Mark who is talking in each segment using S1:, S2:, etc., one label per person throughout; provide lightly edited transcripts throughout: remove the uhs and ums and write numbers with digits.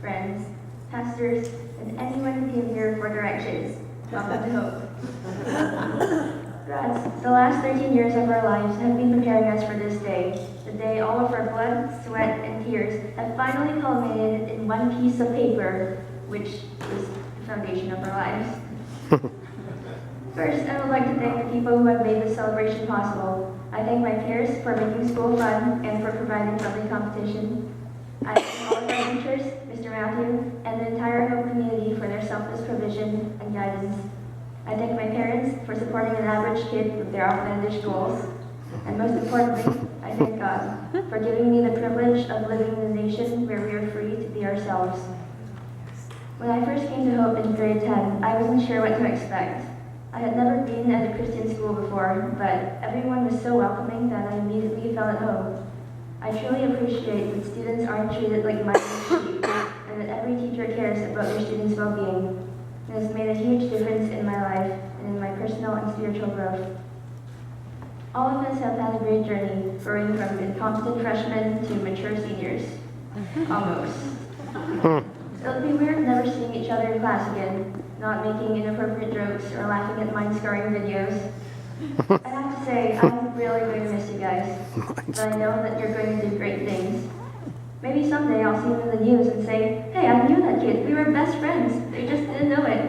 S1: friends, pastors, and anyone who came here for directions. Welcome to Hope. Grads, the last 13 years of our lives have been preparing us for this day, the day all of our blood, sweat, and tears have finally culminated in one piece of paper, which is the foundation of our lives. First, I would like to thank the people who have made this celebration possible. I thank my peers for making school fun and for providing friendly competition. I thank all of our teachers, Mr. Matthew, and the entire Hope community for their selfless provision and guidance. I thank my parents for supporting an average kid with their outlandish goals. And most importantly, I thank God for giving me the privilege of living in a nation where we are free to be ourselves. When I first came to Hope in grade 10, I wasn't sure what to expect. I had never been at a Christian school before, but everyone was so welcoming that I immediately felt at home. I truly appreciate that students aren't treated like mindless sheep, and that every teacher cares about their students' well-being. It has made a huge difference in my life and in my personal and spiritual growth. All of us have had a great journey, growing from incompetent freshmen to mature seniors. Almost. It'll be weird never seeing each other in class again, not making inappropriate jokes or laughing at mind-scarring videos. I have to say, I'm really going to miss you guys, but I know that you're going to do great things. Maybe someday I'll see them in the news and say, hey, I knew that kid, we were best friends, they just didn't know it.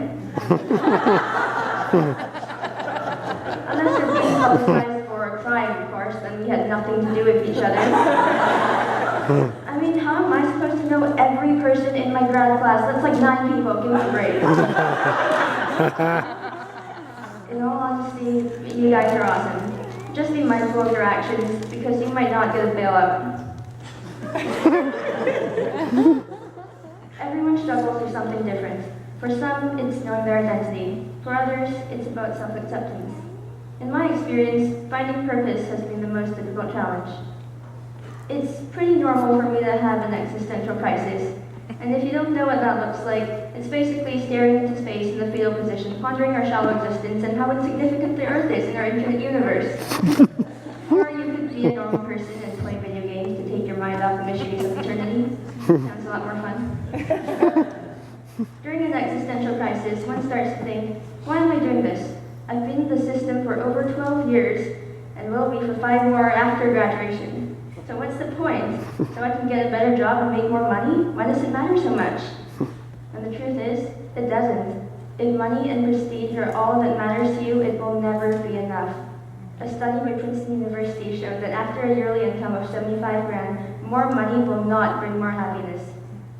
S1: Unless you're being publicized for crime, of course, then we had nothing to do with each other. I mean, how am I supposed to know every person in my grad class? That's like 9 people, give me a break. In all honesty, you guys are awesome. Just be mindful of your actions, because you might not get a bailout. Everyone struggles with something different. For some, it's knowing their identity. For others, it's about self-acceptance. In my experience, finding purpose has been the most difficult challenge. It's pretty normal for me to have an existential crisis. And if you don't know what that looks like, it's basically staring into space in the fetal position, pondering our shallow existence and how insignificant the Earth is in our infinite universe. Or you could be a normal person and play video games to take your mind off the mysteries of eternity. Sounds a lot more fun. During an existential crisis, one starts to think, why am I doing this? I've been in the system for over 12 years and will be for 5 more after graduation. So what's the point? So I can get a better job and make more money? Why does it matter so much? And the truth is, it doesn't. If money and prestige are all that matters to you, it will never be enough. A study by Princeton University showed that after a yearly income of 75 grand, more money will not bring more happiness.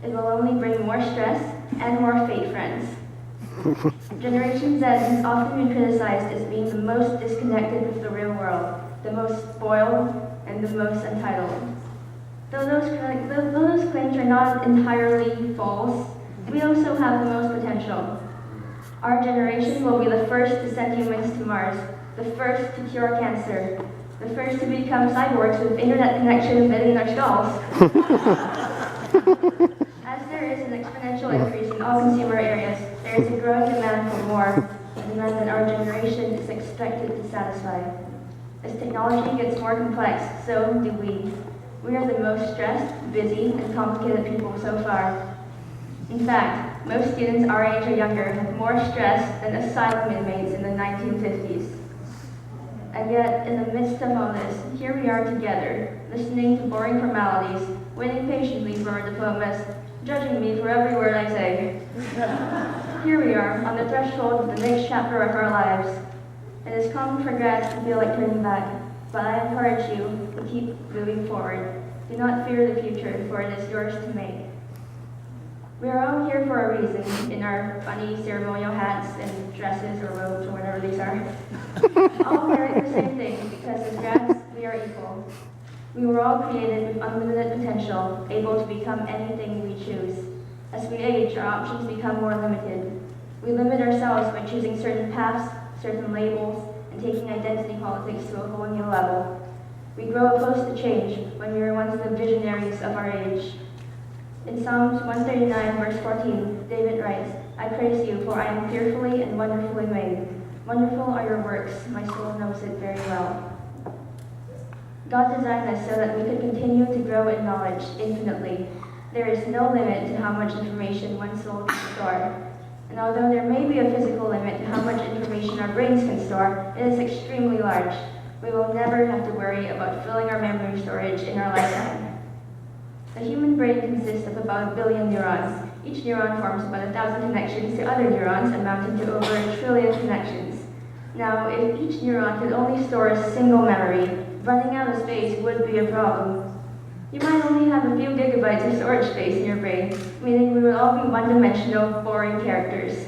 S1: It will only bring more stress and more fake friends. Generation Z has often been criticized as being the most disconnected with the real world, the most spoiled, and the most entitled. Though those claims are not entirely false, we also have the most potential. Our generation will be the first to send humans to Mars, the first to cure cancer, the first to become cyborgs with internet connection embedded in our skulls. As there is an exponential increase in all consumer areas, there is a growing demand for more, a demand that our generation is expected to satisfy. As technology gets more complex, so do we. We are the most stressed, busy, and complicated people so far. In fact, most students our age or younger have more stress than asylum inmates in the 1950s. And yet, in the midst of all this, here we are together, listening to boring formalities, waiting patiently for our diplomas, judging me for every word I say. Here we are, on the threshold of the next chapter of our lives. It is common for grads to feel like turning back, but I encourage you to keep moving forward. Do not fear the future, for it is yours to make. We are all here for a reason, in our funny ceremonial hats and dresses or robes or whatever these are. All wearing the same thing, because as grads, we are equal. We were all created with unlimited potential, able to become anything we choose. As we age, our options become more limited. We limit ourselves by choosing certain paths, certain labels, and taking identity politics to a whole new level. We grow opposed to change when we were once the visionaries of our age. In Psalms 139, verse 14, David writes, I praise you, for I am fearfully and wonderfully made. Wonderful are your works, my soul knows it very well. God designed us so that we could continue to grow in knowledge infinitely. There is no limit to how much information one soul can store. And although there may be a physical limit to how much information our brains can store, it is extremely large. We will never have to worry about filling our memory storage in our lifetime. The human brain consists of about 1 billion neurons. Each neuron forms about 1,000 connections to other neurons, amounting to over 1 trillion connections. Now, if each neuron could only store a single memory, running out of space would be a problem. You might only have a few gigabytes of storage space in your brain, meaning we would all be one-dimensional, boring characters.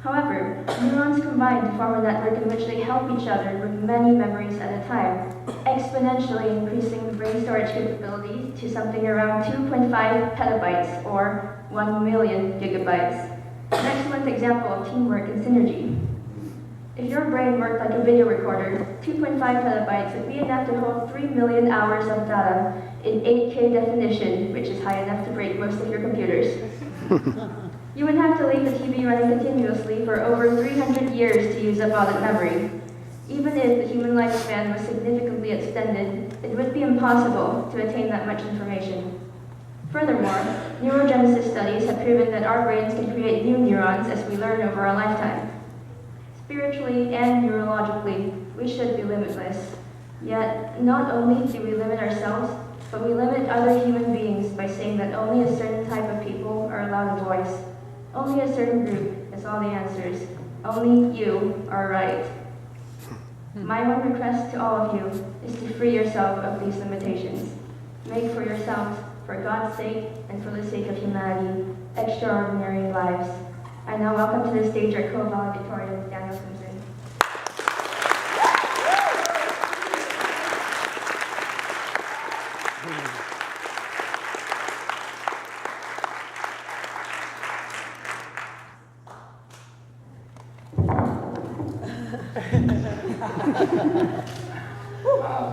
S1: However, neurons combine to form a network in which they help each other with many memories at a time, exponentially increasing the brain storage capability to something around 2.5 petabytes, or 1 million gigabytes. An excellent example of teamwork and synergy. If your brain worked like a video recorder, 2.5 petabytes would be enough to hold 3 million hours of data in 8K definition, which is high enough to break most of your computers. You would have to leave the TV running continuously for over 300 years to use up all that memory. Even if the human lifespan was significantly extended, it would be impossible to attain that much information. Furthermore, neurogenesis studies have proven that our brains can create new neurons as we learn over a lifetime. Spiritually and neurologically, we should be limitless. Yet, not only do we limit ourselves, but we limit other human beings by saying that only a certain type of people are allowed a voice. Only a certain group has all the answers. Only you are right. My one request to all of you is to free yourself of these limitations. Make for yourselves, for God's sake and for the sake of humanity, extraordinary lives. I now welcome to the stage our co-valedictorian, Daniel Simpson.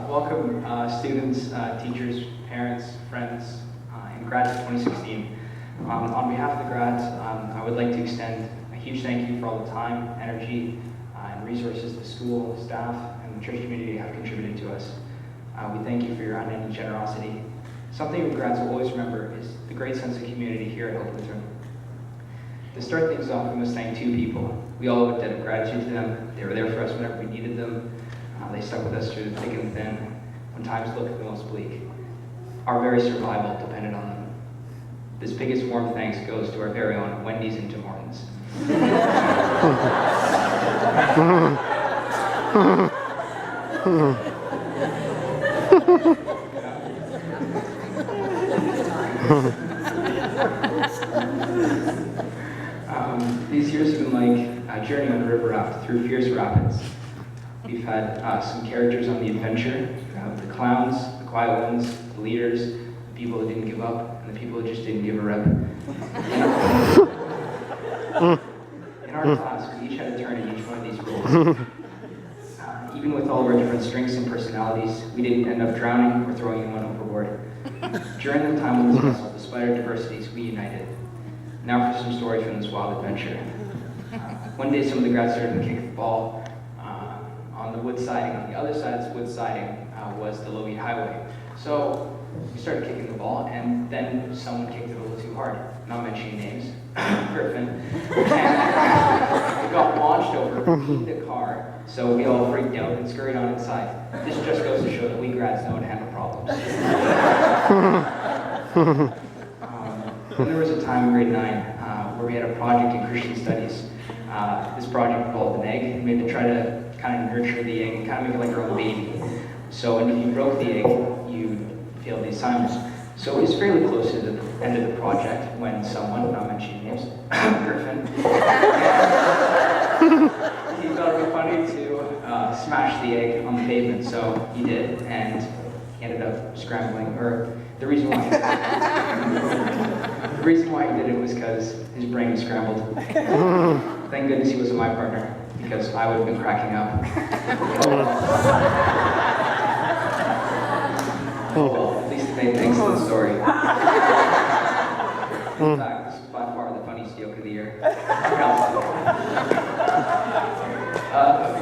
S2: Welcome students, teachers, parents, friends, and grads of 2016. On behalf of the grads, I would like to extend a huge thank you for all the time, energy, and resources the school, staff, and the church community have contributed to us. We thank you for your unending generosity. Something the grads will always remember is the great sense of community here at Hope Lutheran. To start things off, we must thank two people. We all owe a debt of gratitude to them. They were there for us whenever we needed them. They stuck with us through the thick and thin when times looked the most bleak. Our very survival depended on them. This biggest warm thanks goes to our very own Wendy's and Tim Hortons. These years have been like a journey on a river raft through fierce rapids. We've had some characters on the adventure. The clowns, the quiet ones, the leaders, the people that didn't give up, and the people that just didn't give a rep. In our class, we each had a turn in each one of these roles. Even with all of our different strengths and personalities, we didn't end up drowning or throwing anyone overboard. During the time of this vessel, despite our diversities, we united. Now for some stories from this wild adventure. One day, some of the grads started to kick the ball on the wood siding. On the other side of this wood siding was the low-heat highway. So we started kicking the ball, and then someone kicked it a little too hard. Not mentioning names, Griffin. And it got launched over, beat the car, so we all freaked out and scurried on inside. This just goes to show that we grads know how to handle problems. Then there was a time in grade 9 where we had a project in Christian studies. This project involved an egg, and we had to try to kind of nurture the egg and kind of make it like our own baby. So if you broke the egg, you failed the assignment. So it was fairly close to the end of the project when someone, not mentioning names, Griffin, he thought it would be funny to smash the egg on the pavement, so he did, and he ended up scrambling, or the reason why he did it was because his brain was scrambled. Thank goodness he wasn't my partner, because I would have been cracking up. Oh well, at least it made thanks to the story. In fact, this is by far the funniest joke of the year.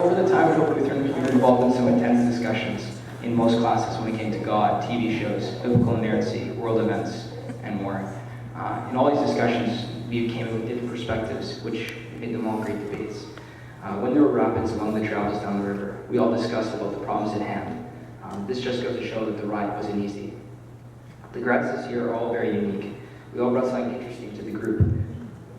S2: Over the time at Hope Lutheran, we were involved in some intense discussions in most classes when it came to God, TV shows, biblical inerrancy, world events, and more. In all these discussions, we came in with different perspectives, which made them all great debates. When there were rapids along the travels down the river, we all discussed about the problems at hand. This just goes to show that the ride wasn't easy. The grads this year are all very unique. We all brought something interesting to the group.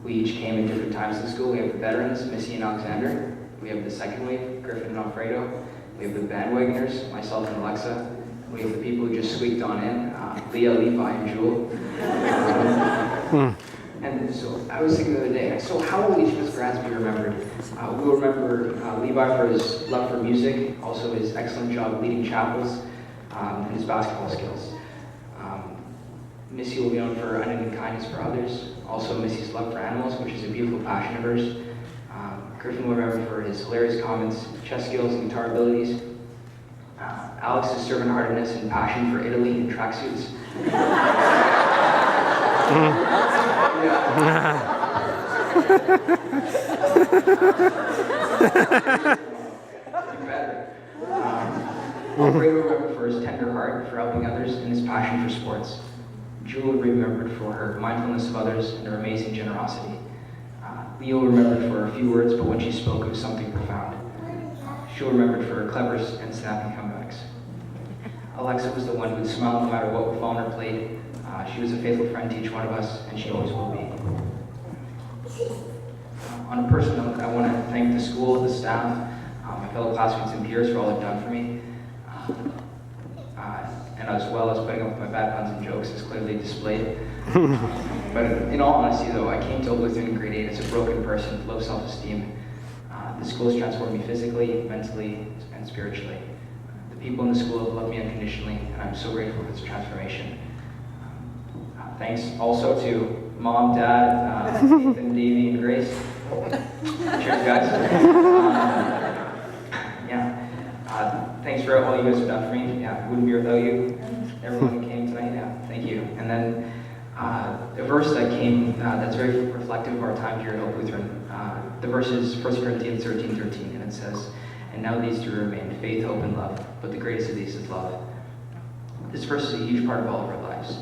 S2: We each came in different times in school. We have the veterans, Missy and Alexander. We have the second wave, Griffin and Alfredo. We have the bandwagoners, myself and Alexa. We have the people who just squeaked on in, Leah, Levi, and Jewel. And so I was thinking the other day, so how will each of us grads be remembered? We'll remember Levi for his love for music, also his excellent job leading chapels, and his basketball skills. Missy will be known for unending kindness for others, also Missy's love for animals, which is a beautiful passion of hers. Griffin will remember for his hilarious comments, chess skills, and guitar abilities. Alex's servant-heartedness and passion for Italy and tracksuits. Alfredo will remember for his tender heart for helping others and his passion for sports. Jewel will be remembered for her mindfulness of others and her amazing generosity. Leah will be remembered for a few words, but when she spoke, it was something profound. She'll be remembered for her clever and snappy comebacks. Alexa was the one who would smile no matter what phone or played. She was a faithful friend to each one of us, and she always will be. On a personal note, I want to thank the school, the staff, my fellow classmates and peers for all they've done for me. And as well as putting up with my bad puns and jokes is clearly displayed. But in all honesty though, I came to Lutheran in grade 8 as a broken person with low self-esteem. The school has transformed me physically, mentally, and spiritually. The people in the school have loved me unconditionally, and I'm so grateful for this transformation. Thanks also to Mom, Dad, Nathan, Davey, and Grace. Cheers, guys. Thanks for all you guys have done for me. Yeah, wouldn't be without you. Everyone who came tonight, yeah, thank you. And then a verse that came that's very reflective of our time here at Hope Lutheran. The verse is 1 Corinthians 13:13, and it says, "And now these two remain, faith, hope, and love, but the greatest of these is love." This verse is a huge part of all of our lives.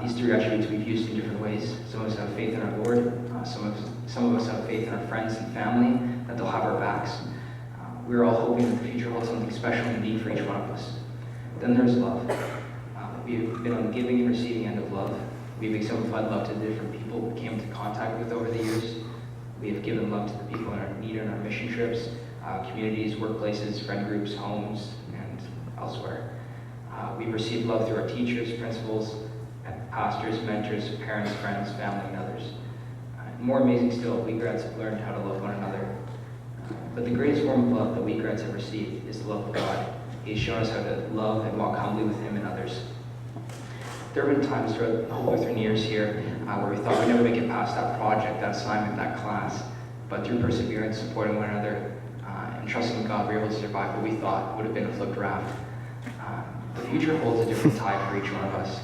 S2: These three attributes we've used in different ways. Some of us have faith in our Lord. Some of us have faith in our friends and family, that they'll have our backs. We're all hoping that the future holds something special and unique for each one of us. Then there's love. We've been on the giving and receiving end of love. We've exemplified love to the different people we came into contact with over the years. We have given love to the people in our need on our mission trips, communities, workplaces, friend groups, homes, and elsewhere. We've received love through our teachers, principals, pastors, mentors, parents, friends, family, and others. More amazing still, we grads have learned how to love one another. But the greatest form of love that we grads have received is the love of God. He's shown us how to love and walk humbly with Him and others. There have been times throughout the whole Lutheran years here where we thought we'd never make it past that project, that assignment, that class. But through perseverance, supporting one another, and trusting God, we were able to survive what we thought would have been a flipped raft. The future holds a different tide for each one of us.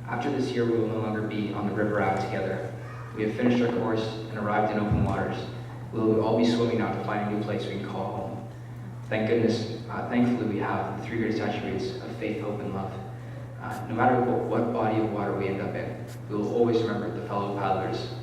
S2: After this year, we will no longer be on the river raft together. We have finished our course and arrived in open waters. We will all be swimming now to find a new place we can call home. Thankfully we have the three greatest attributes of faith, hope, and love. No matter what body of water we end up in, we will always remember the fellow paddlers